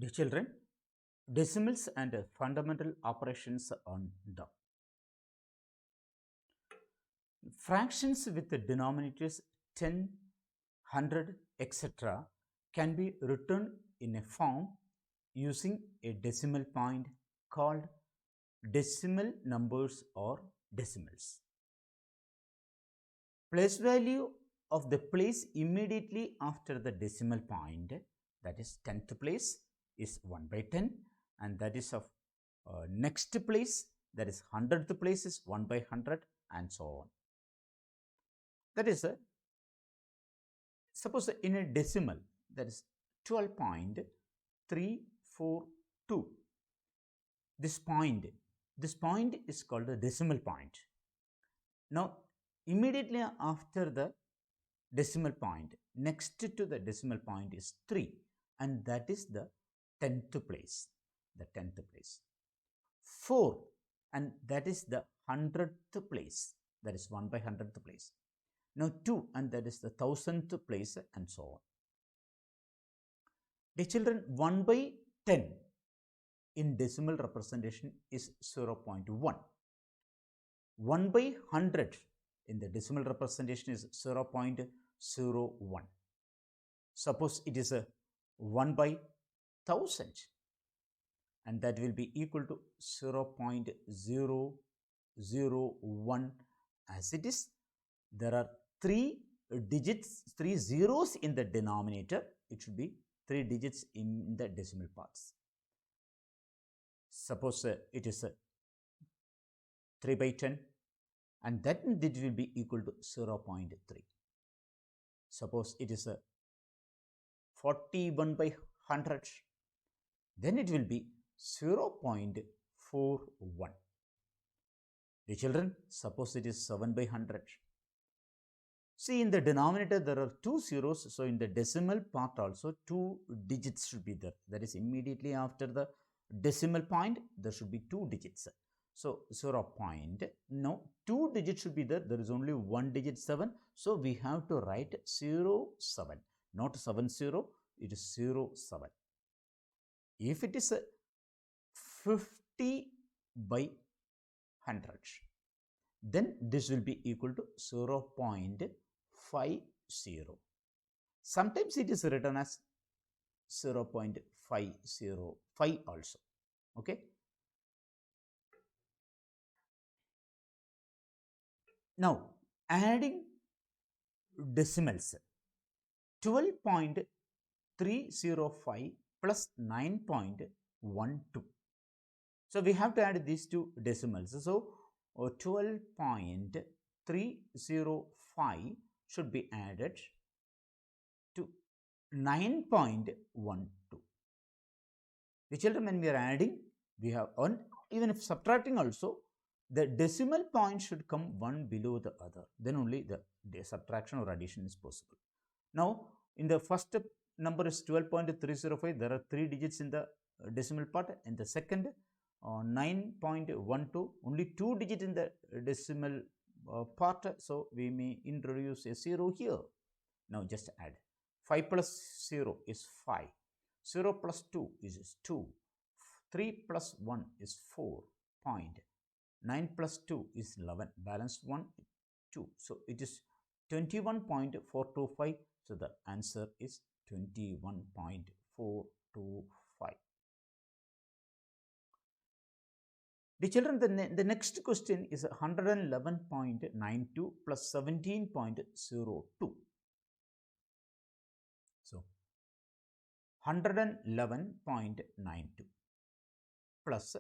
Dear children, decimals and fundamental operations on the fractions with the denominators 10, 100, etc. can be written in a form using a decimal point called decimal numbers or decimals. Place value of the place immediately after the decimal point, that is 10th place, is 1 by 10, and that is of next place, that is 100th place, is 1 by 100, and so on. That is suppose in a decimal, that is 12.342. This point is called a decimal point. Now, immediately after the decimal point, next to the decimal point is 3, and that is the 10th place, 4, and that is the 100th place, that is 1 by 100th place. Now 2, and that is the 1000th place, and so on. The children, 1 by 10 in decimal representation is 0.1. 1 by 100 in the decimal representation is 0.01. Suppose it is a 1 by 1000, and that will be equal to 0.001. As it is, there are 3 digits, 3 zeros in the denominator. It should be 3 digits in the decimal parts. Suppose it is 3 by 10, and that it will be equal to 0.3. Suppose it is 41 by 100, then it will be 0.41. The children, suppose it is 7 by 100. See, in the denominator there are 2 zeros, so in the decimal part also 2 digits should be there. That is, immediately after the decimal point there should be 2 digits. So 0. Now 2 digits should be there. There is only 1 digit 7. So we have to write 07, not 70. It is 07. If it is 50 by 100, then this will be equal to 0.50. Sometimes it is written as 0.505 also. Okay. Now, adding decimals, 12.305 plus 9.12. So, we have to add these two decimals. So, 12.305 should be added to 9.12. The children, when we are adding, we have on, even if subtracting also, the decimal point should come one below the other. Then only the subtraction or addition is possible. Now, in the first number is 12.305. There are 3 digits in the decimal part. In the second, 9.12. Only 2 digits in the decimal part. So, we may introduce a 0 here. Now, just add. 5 plus 0 is 5. 0 plus 2 is 2. 3 plus 1 is 4. 9 plus 2 is 11. Balance 1, 2. So, it is 21.425. So, the answer is 21.425. The children, the next question is 111.92 plus 17.02. So, 111.92 plus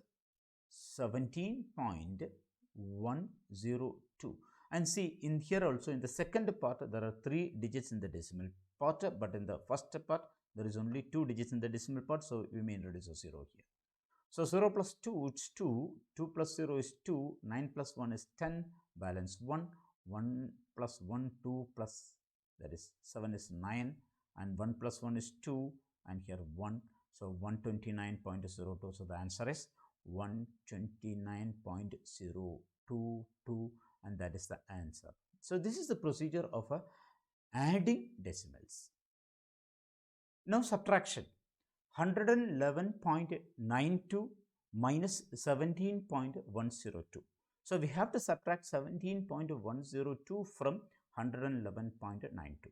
17.102. And see, in here also, in the second part, there are 3 digits in the decimal part, but in the first part, there is only 2 digits in the decimal part, so we may introduce a 0 here. So, 0 plus 2 is 2, 2 plus 0 is 2, 9 plus 1 is 10, balance 1, 1 plus 1, 2 plus, that is 7 is 9, and 1 plus 1 is 2, and here 1, so 129.02, so the answer is 129.022, and that is the answer. So, this is the procedure of adding decimals. Now, subtraction. 111.92 minus 17.102. So we have to subtract 17.102 from 111.92.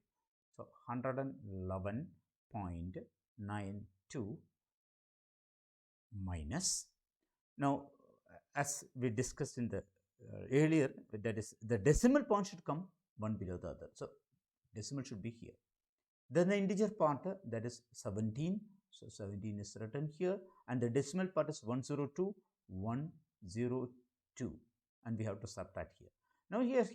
So 111.92 minus, now as we discussed in the earlier, that is the decimal point should come one below the other. So decimal should be here. Then the integer part, that is 17. So 17 is written here, and the decimal part is 102, 102, and we have to subtract here. Now here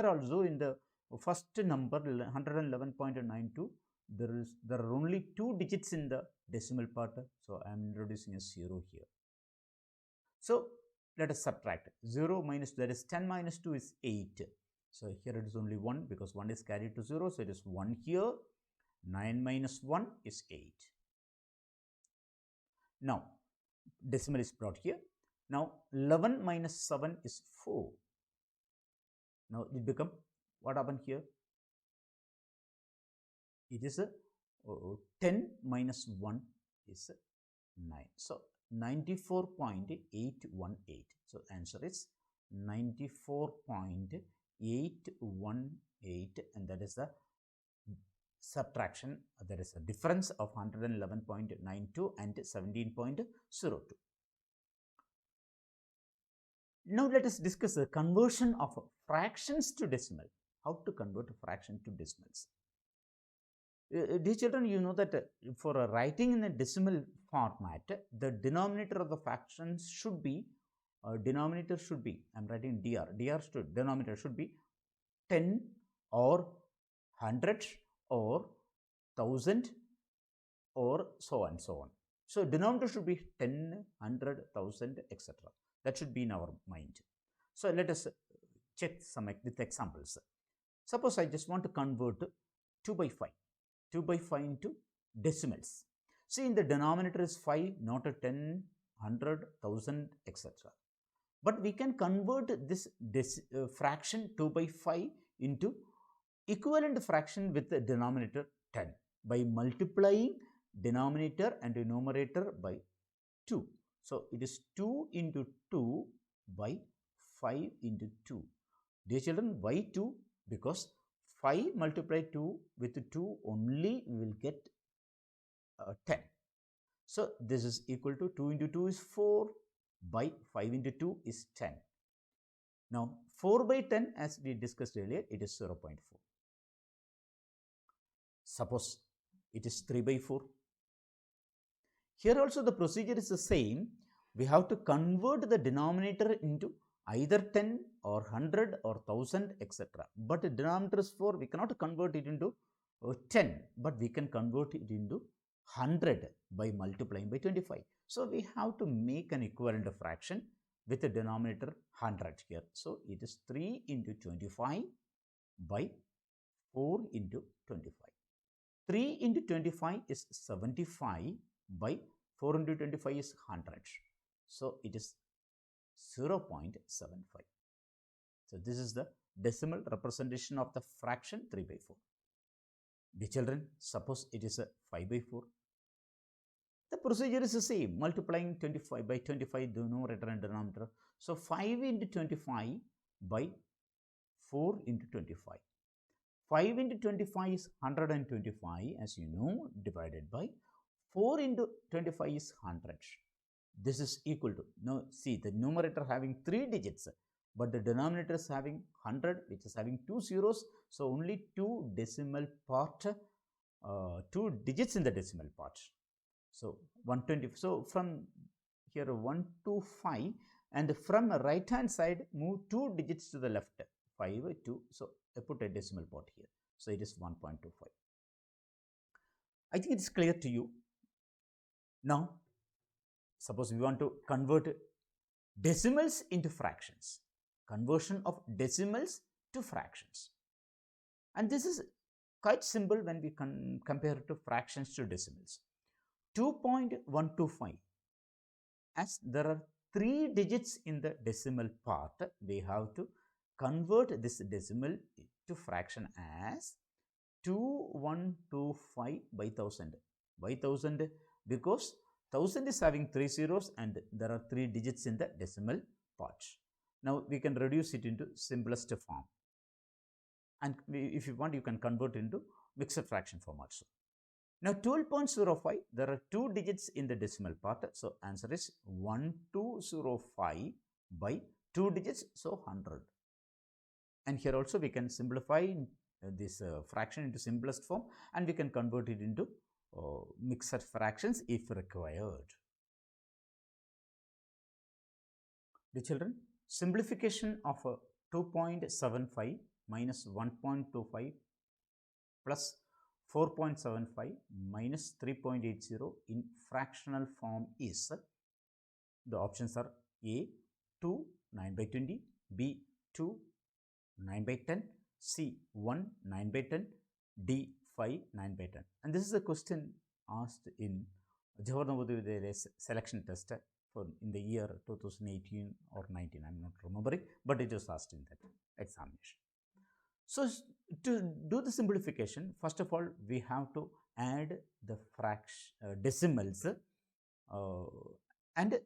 also in the first number 111.92, there are only 2 digits in the decimal part, so I am introducing a 0 here. So let us subtract 0 minus, that is 10 minus 2 is 8. So here it is only 1 because 1 is carried to 0, so it is 1 here. 9 minus 1 is 8. Now decimal is brought here. Now 11 minus 7 is 4. Now it become, what happened here? It is a 10 minus 1 is 9. So 94.818. So answer is 94.818, and that is the subtraction, that is a difference of 111.92 and 17.02. Now let us discuss the conversion of fractions to decimal. How to convert a fraction to decimals? Dear children, you know that for writing in a decimal format, the denominator of the fractions should be, denominator should be, I am writing dr, denominator should be 10 or 100 or 1000 or so on, so on. So denominator should be 10, 100, 1000, etc. That should be in our mind. So let us check some with examples. Suppose I just want to convert 2 by 5 into decimals. See, in the denominator is 5, not a 10, 100, 1000, etc. But we can convert this fraction 2 by 5 into equivalent fraction with the denominator 10 by multiplying denominator and numerator by 2. So it is 2 into 2 by 5 into 2. Dear children, why 2? Because 5 multiplied 2 with 2 only we will get 10. So this is equal to 2 into 2 is 4 by 5 into 2 is 10. Now 4 by 10, as we discussed earlier, it is 0.4. Suppose it is 3 by 4. Here also the procedure is the same. We have to convert the denominator into either 10 or 100 or 1000, etc. But the denominator is 4, we cannot convert it into 10, but we can convert it into 100 by multiplying by 25. So we have to make an equivalent fraction with the denominator 100 here. So it is 3 into 25 by 4 into 25. 3 into 25 is 75 by 4 into 25 is 100. So it is 0.75. So this is the decimal representation of the fraction 3 by 4. Dear children, suppose it is a 5 by 4. The procedure is the same, multiplying 25 by 25, the numerator and denominator. So 5 into 25 by 4 into 25. 5 into 25 is 125, as you know, divided by 4 into 25 is 100. This is equal to, now see, the numerator having 3 digits, but the denominator is having 100, which is having 2 zeros. So only 2 decimal part, 2 digits in the decimal part. So 120. So from here 1 to 5, and from the right hand side move 2 digits to the left, 5, 2. So I put a decimal part here. So it is 1.25. I think it is clear to you. Now suppose we want to convert decimals into fractions. Conversion of decimals to fractions. And this is quite simple when we compare it to fractions to decimals. 2.125. As there are 3 digits in the decimal part, we have to convert this decimal to fraction as 2125 by 1000. By 1000, because 1000 is having 3 zeros and there are 3 digits in the decimal part. Now we can reduce it into simplest form, and if you want you can convert into mixed fraction form also. Now 12.05, there are 2 digits in the decimal part, so answer is 1205 by 2 digits, so 100. And here also we can simplify this fraction into simplest form, and we can convert it into mixed fractions if required. The children, simplification of 2.75 minus 1.25 plus 4.75 minus 3.80 in fractional form is, the options are A 2 9 by 20, B 2 9 by 10, C 1 9 by 10, D 5 9 by 10. And this is a question asked in Jawahar Navodaya selection test for in the year 2018 or 19, I am not remembering, but it was asked in that examination. So to do the simplification, first of all we have to add the decimals and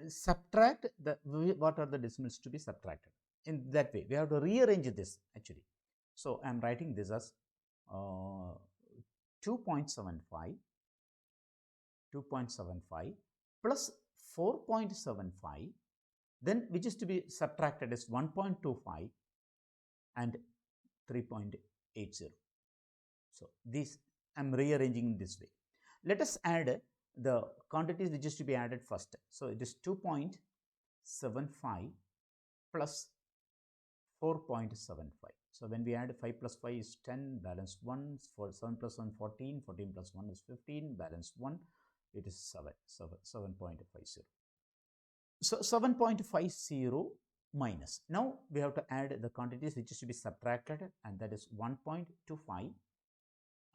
subtract what are the decimals to be subtracted. In that way we have to rearrange this actually. So I am writing this as 2.75 plus 4.75, then which is to be subtracted is 1.25 and 3.80. So this I am rearranging in this way. Let us add the quantities which is to be added first. So it is 2.75 plus 4.75. So when we add 5 plus 5 is 10, balance 1, for 7 plus 1 14, 14 plus 1 is 15, balance 1, it is 7.50. So 7.50 minus. Now we have to add the quantities which is to be subtracted, and that is 1.25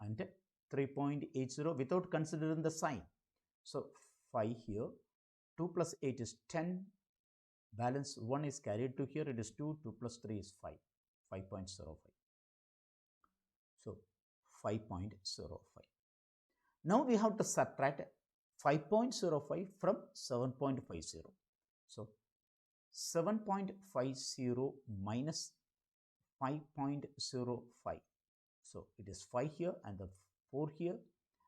and 3.80 without considering the sign. So 5 here, 2 plus 8 is 10, balance 1 is carried to here, it is 2, 2 plus 3 is 5, 5.05. So 5.05. Now we have to subtract 5.05 from 7.50. So 7.50 minus 5.05. So it is 5 here and the 4 here,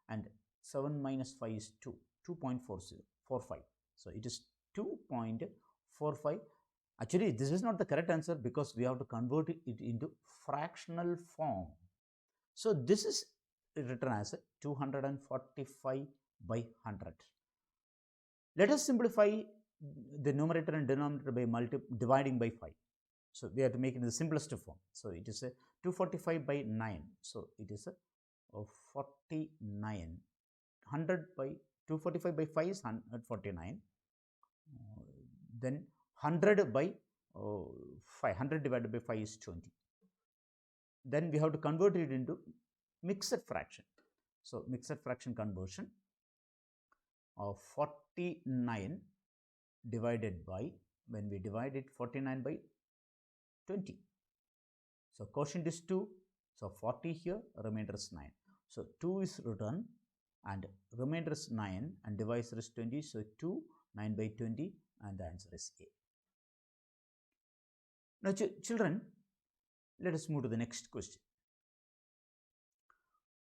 and 7 minus 5 is 2, 2.45. So it is 2.45. Actually, this is not the correct answer because we have to convert it into fractional form. So this is written as 245 by 100. Let us simplify the numerator and denominator by dividing by 5. So we have to make it in the simplest form. So it is a 245 by 9. So it is a 49. 100 by 245 by 5 is 149. Then 100 by 500 divided by 5 is 20. Then we have to convert it into mixed fraction. So mixed fraction conversion of 49 divided by, when we divide it 49 by 20. So quotient is 2. So 40 here, remainder is 9. So 2 is written and remainder is 9 and divisor is 20. So 2, 9 by 20, and the answer is A. Now children, let us move to the next question.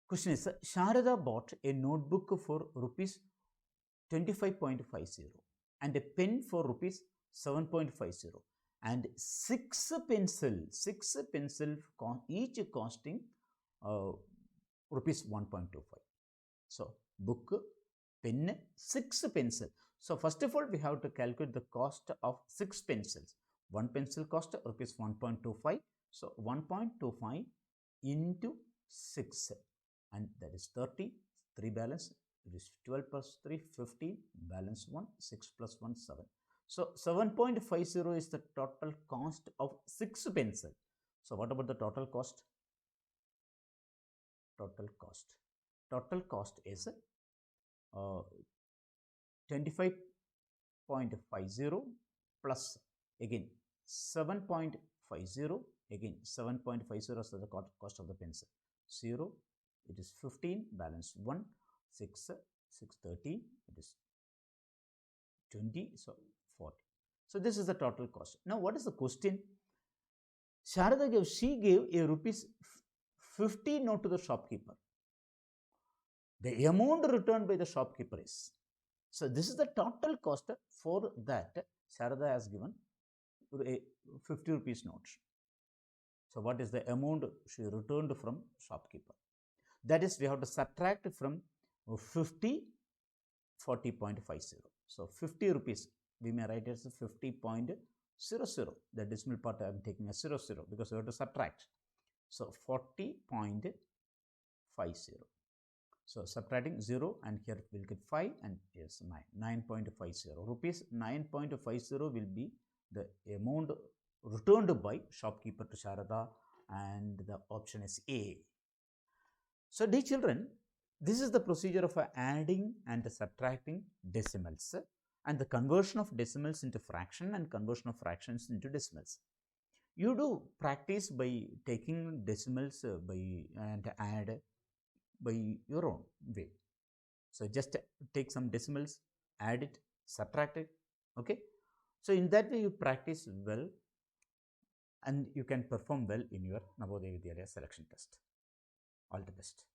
Question is, Sharada bought a notebook for rupees 25.50 and a pen for rupees 7.50 and 6 pencils, each costing rupees 1.25. So book, pen, 6 pencil. So first of all we have to calculate the cost of 6 pencils. One pencil cost rupees 1.25. So 1.25 into 6, and that is 30. 3 balance, it is 12 plus 3, 15, balance 1, 6 plus 1, 7. So 7.50 is the total cost of 6 pencil. So what about the total cost? Total cost is 25.50 plus again 7.50, again 7.50 is the cost of the pencil. 0, it is 15, balance 1, 6, 630, it is 20, so 40. So this is the total cost. Now what is the question? She gave a rupees 50 note to the shopkeeper. The amount returned by the shopkeeper is. So this is the total cost. For that, Sharada has given a 50 rupees note. So what is the amount she returned from shopkeeper? That is, we have to subtract from 50, 40.50. So 50 rupees, we may write as 50.00. The decimal part I am taking as 00 because we have to subtract. So 40.50. So subtracting 0 and here we'll get 5 and yes 9. 9.50 rupees. 9.50 will be the amount returned by shopkeeper to Sharada, and the option is A. So dear children, this is the procedure of adding and subtracting decimals and the conversion of decimals into fraction and conversion of fractions into decimals. You do practice by taking decimals and add by your own way. So just take some decimals, add it, subtract it. Okay. So in that way you practice well and you can perform well in your Navodaya Vidyalaya selection test. All the best.